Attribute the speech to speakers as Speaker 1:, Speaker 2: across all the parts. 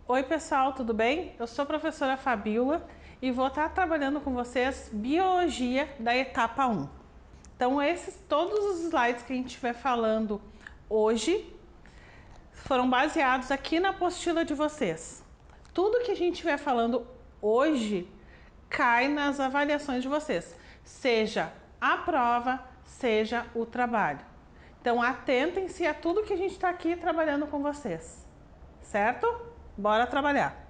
Speaker 1: Oi pessoal, tudo bem? Eu sou a professora Fabiola e vou estar trabalhando com vocês Biologia da etapa 1. Então todos os slides que a gente estiver falando hoje foram baseados aqui na apostila de vocês. Tudo que a gente estiver falando hoje cai nas avaliações de vocês, seja a prova, seja o trabalho. Então atentem-se a tudo que a gente está aqui trabalhando com vocês, certo? Bora trabalhar!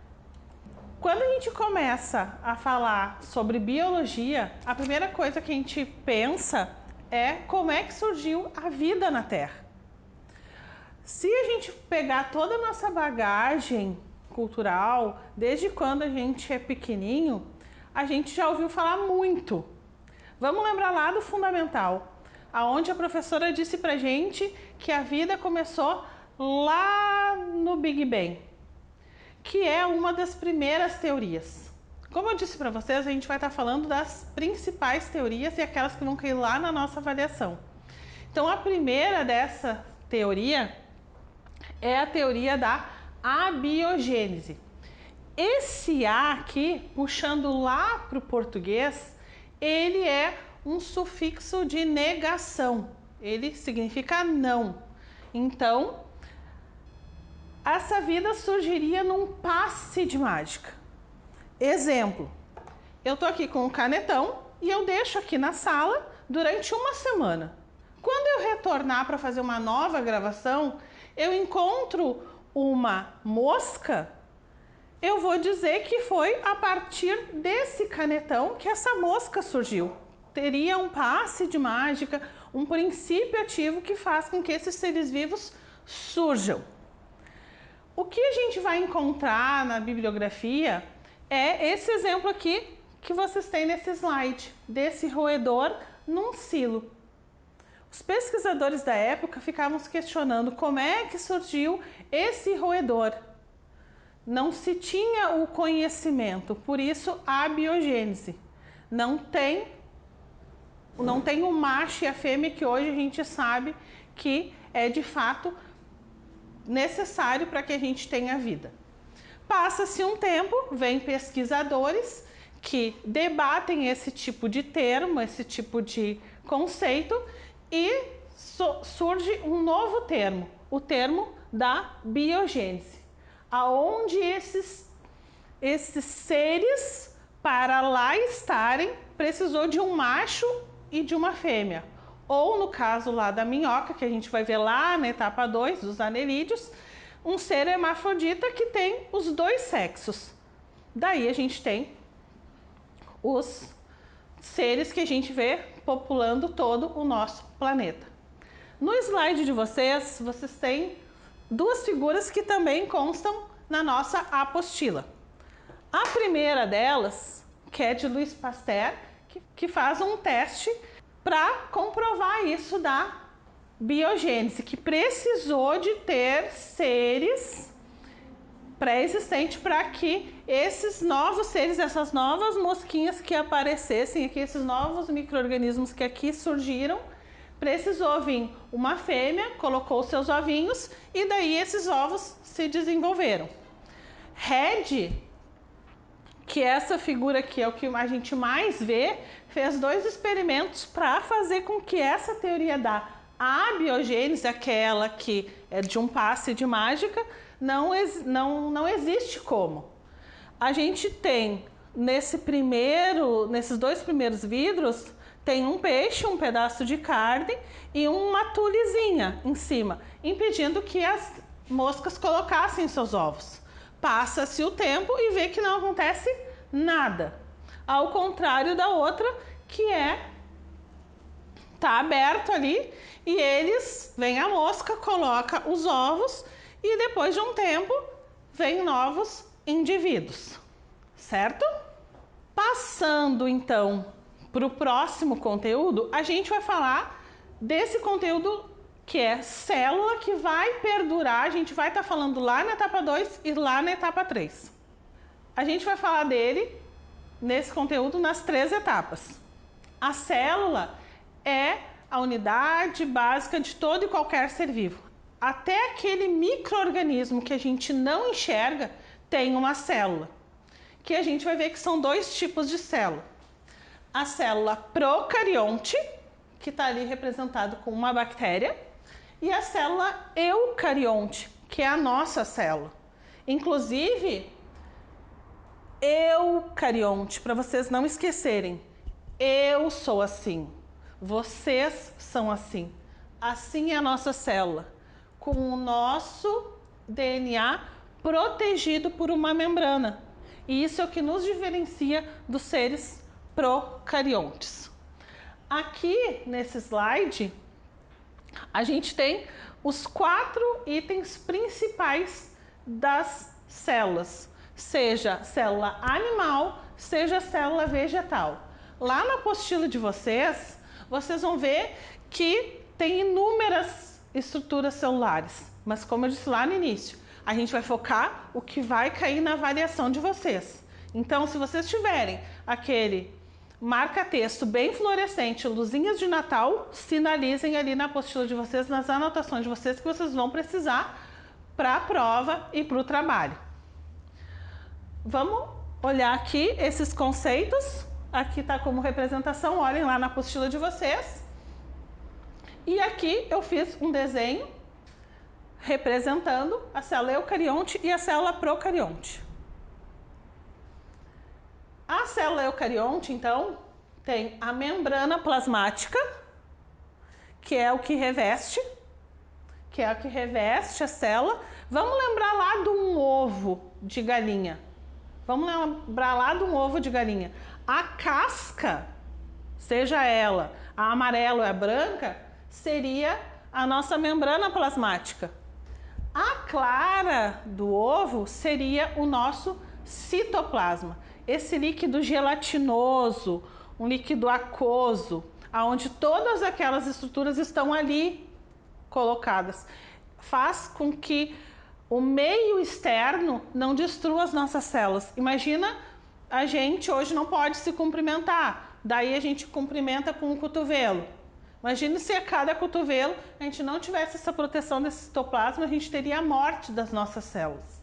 Speaker 1: Quando a gente começa a falar sobre biologia, a primeira coisa que a gente pensa é como é que surgiu a vida na Terra. Se a gente pegar toda a nossa bagagem cultural, desde quando a gente é pequenininho, a gente já ouviu falar muito. Vamos lembrar lá do fundamental, aonde a professora disse pra gente que a vida começou lá no Big Bang, que é uma das primeiras teorias. Como eu disse para vocês, a gente vai estar falando das principais teorias e aquelas que vão cair lá na nossa avaliação. Então, a primeira dessa teoria é a teoria da abiogênese. Esse A aqui, puxando lá para o português, ele é um sufixo de negação. Ele significa não. Então, essa vida surgiria num passe de mágica. Exemplo, eu tô aqui com um canetão e eu deixo aqui na sala durante uma semana. Quando eu retornar para fazer uma nova gravação, eu encontro uma mosca, eu vou dizer que foi a partir desse canetão que essa mosca surgiu. Teria um passe de mágica, um princípio ativo que faz com que esses seres vivos surjam. O que a gente vai encontrar na bibliografia é esse exemplo aqui que vocês têm nesse slide, desse roedor num silo. Os pesquisadores da época ficavam se questionando como é que surgiu esse roedor. Não se tinha o conhecimento, por isso a abiogênese. Não tem o macho e a fêmea que hoje a gente sabe que é de fato necessário para que a gente tenha vida. Passa-se um tempo, vem pesquisadores que debatem esse tipo de termo, esse tipo de conceito e surge um novo termo, o termo da biogênese, aonde esses seres, para lá estarem, precisou de um macho e de uma fêmea. Ou no caso lá da minhoca, que a gente vai ver lá na etapa 2 dos anelídeos, um ser hermafrodita que tem os dois sexos. Daí a gente tem os seres que a gente vê populando todo o nosso planeta. No slide de vocês, vocês têm duas figuras que também constam na nossa apostila. A primeira delas, que é de Louis Pasteur, que faz um teste para comprovar isso da biogênese, que precisou de ter seres pré-existentes para que esses novos seres, essas novas mosquinhas que aparecessem aqui, esses novos micro-organismos que aqui surgiram, precisou vir uma fêmea, colocou seus ovinhos e daí esses ovos se desenvolveram. Red, que essa figura aqui é o que a gente mais vê, fez dois experimentos para fazer com que essa teoria da abiogênese, aquela que é de um passe de mágica, não existe como. A gente tem nesses dois primeiros vidros, tem um peixe, um pedaço de carne e uma tulezinha em cima, impedindo que as moscas colocassem seus ovos. Passa-se o tempo e vê que não acontece nada. Ao contrário da outra, que tá aberto ali e vem a mosca, coloca os ovos e depois de um tempo vem novos indivíduos, certo? Passando então para o próximo conteúdo, a gente vai falar desse conteúdo que é célula, que vai perdurar. A gente vai estar falando lá na etapa 2 e lá na etapa 3. A gente vai falar dele nesse conteúdo nas 3 etapas. A célula é a unidade básica de todo e qualquer ser vivo. Até aquele micro-organismo que a gente não enxerga tem uma célula, que a gente vai ver que são dois tipos de célula. A célula procarionte, que está ali representado com uma bactéria, e a célula eucarionte, que é a nossa célula. Inclusive, eucarionte, para vocês não esquecerem, eu sou assim, vocês são assim. Assim é a nossa célula, com o nosso DNA protegido por uma membrana. E isso é o que nos diferencia dos seres procariontes. Aqui nesse slide, a gente tem os 4 itens principais das células, seja célula animal, seja célula vegetal. Lá na apostila de vocês, vocês vão ver que tem inúmeras estruturas celulares, mas como eu disse lá no início, a gente vai focar o que vai cair na avaliação de vocês. Então, se vocês tiverem aquele marca-texto bem fluorescente, luzinhas de Natal, sinalizem ali na apostila de vocês, nas anotações de vocês, que vocês vão precisar para a prova e para o trabalho. Vamos olhar aqui esses conceitos. Aqui está como representação, olhem lá na apostila de vocês. E aqui eu fiz um desenho representando a célula eucarionte e a célula procarionte. A célula eucarionte, então, tem a membrana plasmática, que é o que reveste, a célula. Vamos lembrar lá de um ovo de galinha. A casca, seja ela a amarela ou a branca, seria a nossa membrana plasmática. A clara do ovo seria o nosso citoplasma. Esse líquido gelatinoso, um líquido aquoso, onde todas aquelas estruturas estão ali colocadas, faz com que o meio externo não destrua as nossas células. Imagina, a gente hoje não pode se cumprimentar, daí a gente cumprimenta com o cotovelo. Imagine se a cada cotovelo a gente não tivesse essa proteção desse citoplasma, a gente teria a morte das nossas células.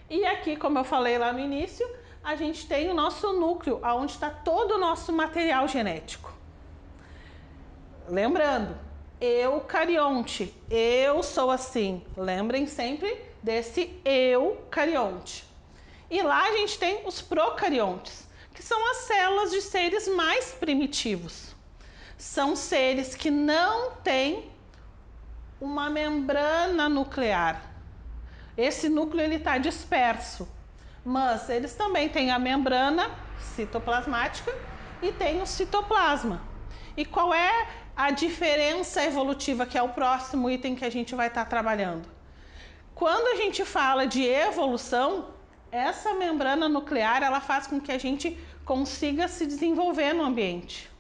Speaker 1: E aqui, como eu falei lá no início, a gente tem o nosso núcleo, onde está todo o nosso material genético. Lembrando, eucarionte, eu sou assim. Lembrem sempre desse eucarionte. E lá a gente tem os procariontes, que são as células de seres mais primitivos. São seres que não têm uma membrana nuclear. Esse núcleo está disperso, mas eles também têm a membrana citoplasmática e tem o citoplasma. E qual é a diferença evolutiva, que é o próximo item que a gente vai estar trabalhando? Quando a gente fala de evolução, essa membrana nuclear ela faz com que a gente consiga se desenvolver no ambiente.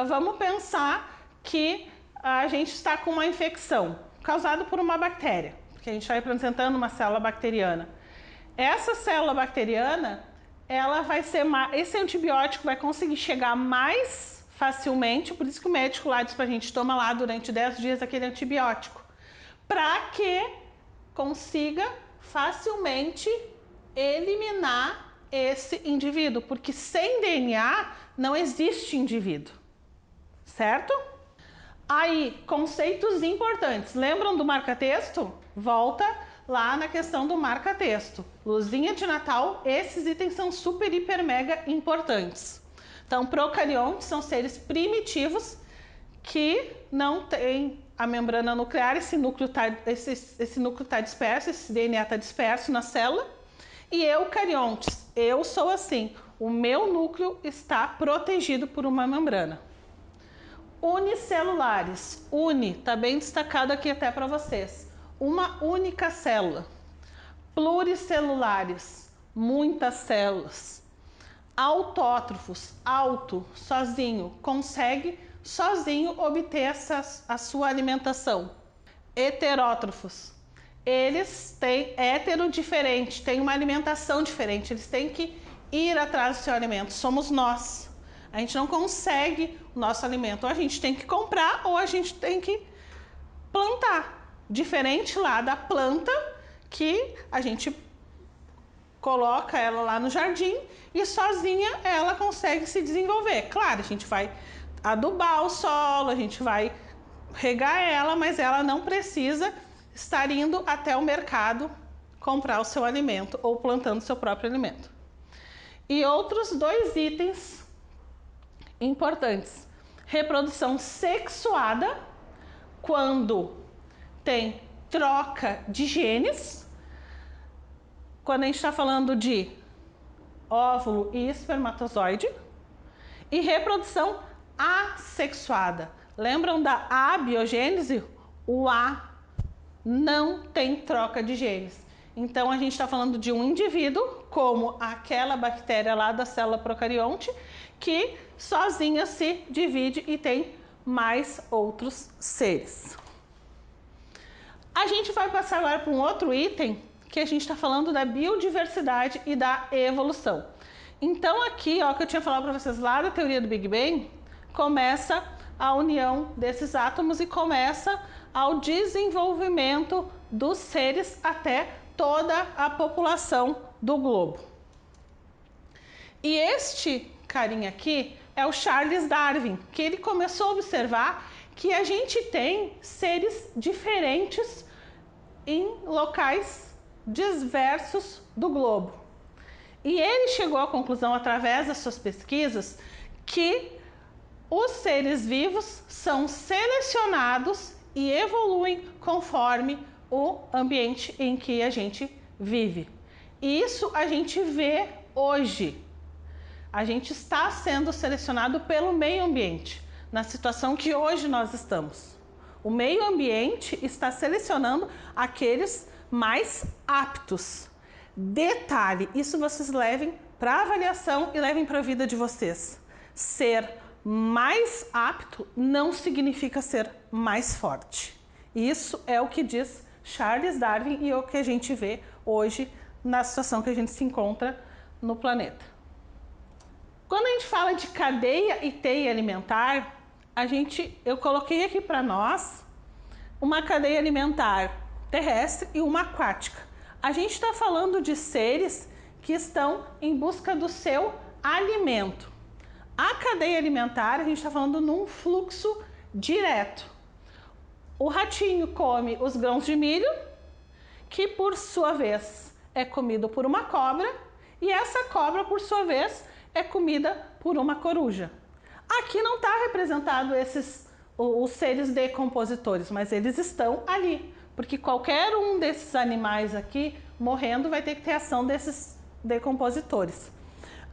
Speaker 1: Vamos pensar que a gente está com uma infecção causada por uma bactéria, porque a gente está representando uma célula bacteriana. Essa célula bacteriana, ela vai ser esse antibiótico vai conseguir chegar mais facilmente, por isso que o médico lá diz pra gente toma lá durante 10 dias aquele antibiótico, para que consiga facilmente eliminar esse indivíduo, porque sem DNA não existe indivíduo, certo? Aí, conceitos importantes. Lembram do marca-texto? Volta lá na questão do marca-texto. Luzinha de Natal, esses itens são super, hiper, mega importantes. Então, procariontes são seres primitivos que não têm a membrana nuclear, esse núcleo está disperso, esse DNA está disperso na célula. E eucariontes, eu sou assim, o meu núcleo está protegido por uma membrana. Unicelulares, está bem destacado aqui até para vocês, uma única célula. Pluricelulares, muitas células. Autótrofos, sozinho, consegue sozinho obter a sua alimentação. Heterótrofos, eles têm diferente, têm uma alimentação diferente, eles têm que ir atrás do seu alimento, somos nós. A gente não consegue o nosso alimento, ou a gente tem que comprar ou a gente tem que plantar. Diferente lá da planta que a gente coloca ela lá no jardim e sozinha ela consegue se desenvolver. Claro, a gente vai adubar o solo, a gente vai regar ela, mas ela não precisa estar indo até o mercado comprar o seu alimento ou plantando o seu próprio alimento. E outros 2 itens importantes: reprodução sexuada, quando tem troca de genes, quando a gente está falando de óvulo e espermatozoide, e reprodução assexuada. Lembram da abiogênese? O A não tem troca de genes. Então a gente está falando de um indivíduo, como aquela bactéria lá da célula procarionte, que sozinha se divide e tem mais outros seres. A gente vai passar agora para um outro item, que a gente está falando da biodiversidade e da evolução. Então aqui, ó, que eu tinha falado para vocês lá da teoria do Big Bang, começa a união desses átomos e começa ao desenvolvimento dos seres até toda a população do globo. E este carinha aqui é o Charles Darwin, que ele começou a observar que a gente tem seres diferentes em locais diversos do globo. E ele chegou à conclusão, através das suas pesquisas, que os seres vivos são selecionados e evoluem conforme o ambiente em que a gente vive. E isso a gente vê hoje. A gente está sendo selecionado pelo meio ambiente, na situação que hoje nós estamos. O meio ambiente está selecionando aqueles mais aptos. Detalhe, isso vocês levem para avaliação e levem para a vida de vocês. Ser mais apto não significa ser mais forte. Isso é o que diz Charles Darwin e é o que a gente vê hoje na situação que a gente se encontra no planeta. Quando a gente fala de cadeia e teia alimentar, eu coloquei aqui para nós uma cadeia alimentar terrestre e uma aquática. A gente está falando de seres que estão em busca do seu alimento. A cadeia alimentar, a gente está falando num fluxo direto. O ratinho come os grãos de milho, que por sua vez é comido por uma cobra, e essa cobra, por sua vez, é comida por uma coruja. Aqui não está representado os seres decompositores, mas eles estão ali, porque qualquer um desses animais aqui morrendo vai ter que ter ação desses decompositores.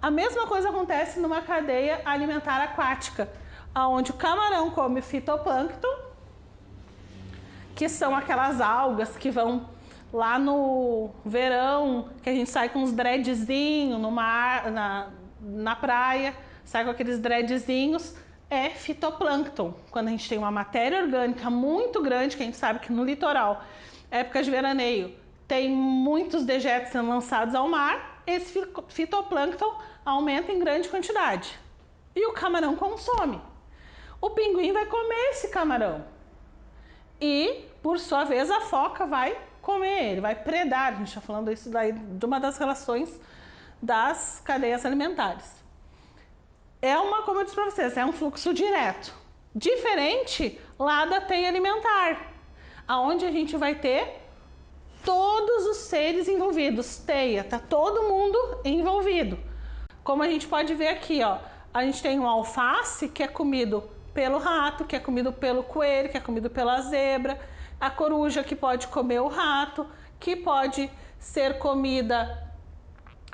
Speaker 1: A mesma coisa acontece numa cadeia alimentar aquática, onde o camarão come fitoplâncton, que são aquelas algas que vão lá no verão, que a gente sai com uns dreadzinhos no mar, na praia, sai com aqueles dreadzinhos, é fitoplâncton. Quando a gente tem uma matéria orgânica muito grande, que a gente sabe que no litoral, época de veraneio, tem muitos dejetos sendo lançados ao mar, esse fitoplâncton aumenta em grande quantidade. E o camarão consome. O pinguim vai comer esse camarão. E, por sua vez, a foca vai comer ele, vai predar. A gente está falando isso daí de uma das relações das cadeias alimentares. Como eu disse para vocês, é um fluxo direto. Diferente lá da teia alimentar, aonde a gente vai ter todos os seres envolvidos. Teia, tá todo mundo envolvido. Como a gente pode ver aqui, ó, a gente tem um alface que é comido pelo rato, que é comido pelo coelho, que é comido pela zebra, a coruja que pode comer o rato, que pode ser comida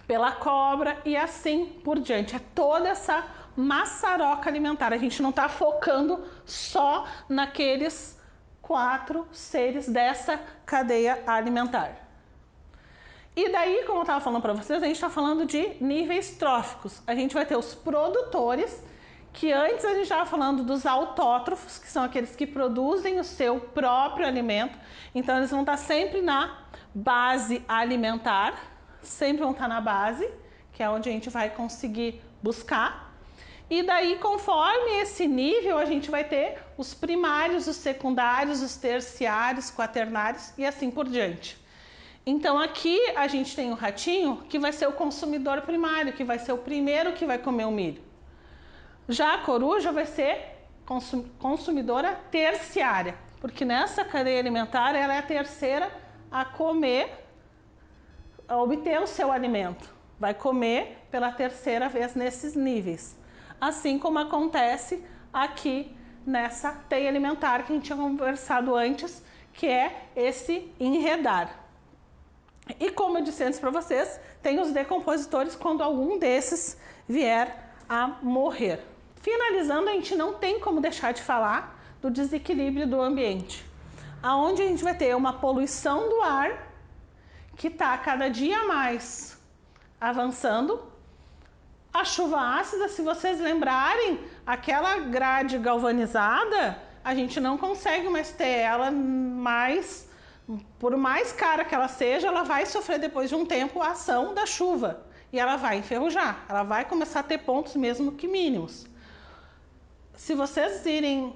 Speaker 1: pela cobra e assim por diante. É toda essa maçaroca alimentar. A gente não está focando só naqueles 4 seres dessa cadeia alimentar. E daí, como eu estava falando para vocês, a gente está falando de níveis tróficos. A gente vai ter os produtores, que antes a gente estava falando dos autótrofos, que são aqueles que produzem o seu próprio alimento. Então eles vão estar sempre na base alimentar, sempre vão estar na base, que é onde a gente vai conseguir buscar. E daí, conforme esse nível, a gente vai ter os primários, os secundários, os terciários, quaternários e assim por diante. Então aqui a gente tem o ratinho que vai ser o consumidor primário, que vai ser o primeiro que vai comer o milho. Já a coruja vai ser consumidora terciária, porque nessa cadeia alimentar ela é a terceira a comer, a obter o seu alimento. Vai comer pela terceira vez nesses níveis. Assim como acontece aqui nessa teia alimentar que a gente tinha conversado antes, que é esse enredar. E como eu disse antes para vocês, tem os decompositores quando algum desses vier a morrer. Finalizando, a gente não tem como deixar de falar do desequilíbrio do ambiente, aonde a gente vai ter uma poluição do ar que está cada dia mais avançando. A chuva ácida, se vocês lembrarem, aquela grade galvanizada, a gente não consegue mais ter ela mais, por mais cara que ela seja, ela vai sofrer depois de um tempo a ação da chuva e ela vai enferrujar, ela vai começar a ter pontos mesmo que mínimos. Se vocês irem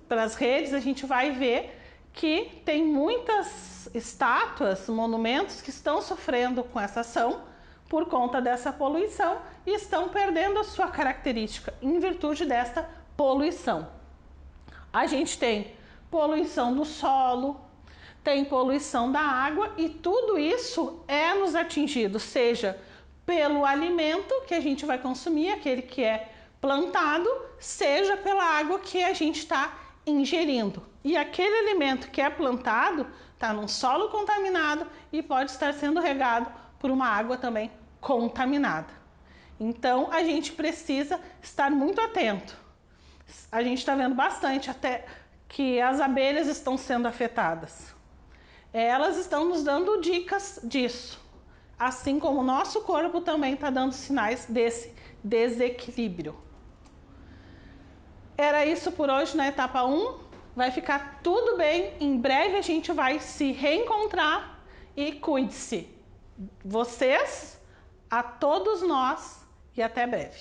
Speaker 1: para as redes, a gente vai ver que tem muitas estátuas, monumentos que estão sofrendo com essa ação por conta dessa poluição e estão perdendo a sua característica em virtude desta poluição. A gente tem poluição do solo, tem poluição da água e tudo isso é nos atingido, seja pelo alimento que a gente vai consumir, aquele que é plantado, seja pela água que a gente está ingerindo. E aquele alimento que é plantado está num solo contaminado e pode estar sendo regado por uma água também contaminada. Então a gente precisa estar muito atento. A gente está vendo bastante até que as abelhas estão sendo afetadas. Elas estão nos dando dicas disso, assim como o nosso corpo também está dando sinais desse desequilíbrio. Era isso por hoje na etapa 1. Vai ficar tudo bem. Em breve a gente vai se reencontrar e cuide-se. Vocês, a todos nós e até breve.